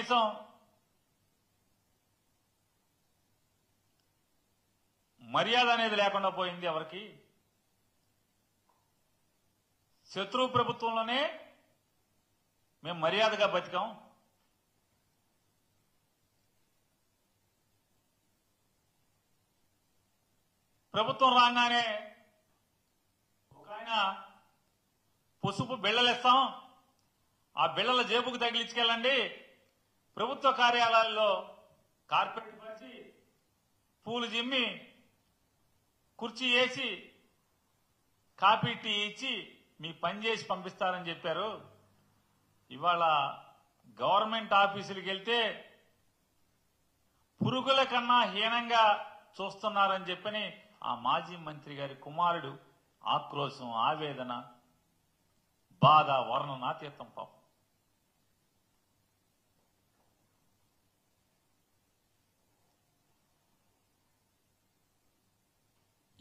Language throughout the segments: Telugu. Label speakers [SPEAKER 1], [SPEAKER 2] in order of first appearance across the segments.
[SPEAKER 1] కనీసం మర్యాద అనేది లేకుండా పోయింది ఎవరికి. శత్రువు ప్రభుత్వంలోనే మేము మర్యాదగా బతికాం. ప్రభుత్వం రాగానే ఒక ఆయన పసుపు బిళ్ళలిస్తాం, ఆ బిళ్ళల జేబుకు తగిలించుకెళ్ళండి, ప్రభుత్వ కార్యాలయాల్లో కార్పెట్ పరిచి పూలు జిమ్మి కుర్చీ వేసి కాఫీ టీ ఇచ్చి మీ పని చేసి పంపిస్తారని చెప్పారు. ఇవాళ గవర్నమెంట్ ఆఫీసులకు వెళ్తే పురుగుల కన్నా హీనంగా చూస్తున్నారని చెప్పని ఆ మాజీ మంత్రి గారి కుమారుడు ఆక్రోశం, ఆవేదన, బాధ వర్ణనాతీతం పాపం.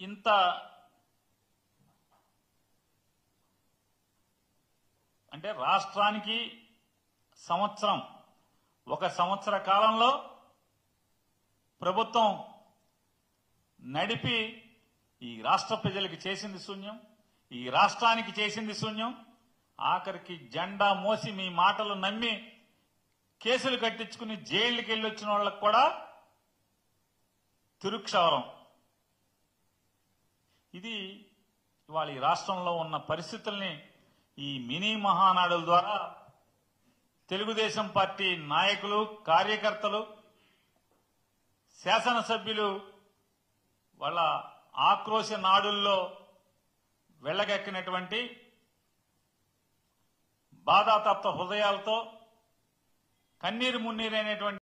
[SPEAKER 1] ఇంత అంటే రాష్ట్రానికి ఒక సంవత్సర కాలంలో ప్రభుత్వం నడిపి ఈ రాష్ట్ర ప్రజలకు చేసింది శూన్యం, ఈ రాష్ట్రానికి చేసింది శూన్యం. ఆఖరికి జెండా మోసి మీ మాటలు నమ్మి కేసులు కట్టించుకుని జైళ్లకు వెళ్ళొచ్చిన వాళ్ళకు కూడా తిరుక్షవరం. ఇది ఇవాళ ఈ రాష్ట్రంలో ఉన్న పరిస్థితుల్ని ఈ మినీ మహానాడుల ద్వారా తెలుగుదేశం పార్టీ నాయకులు, కార్యకర్తలు, శాసనసభ్యులు వాళ్ళ ఆక్రోశ నాడుల్లో వెళ్లగక్కినటువంటి బాధాతప్త హృదయాలతో కన్నీరు మున్నీరైనటువంటి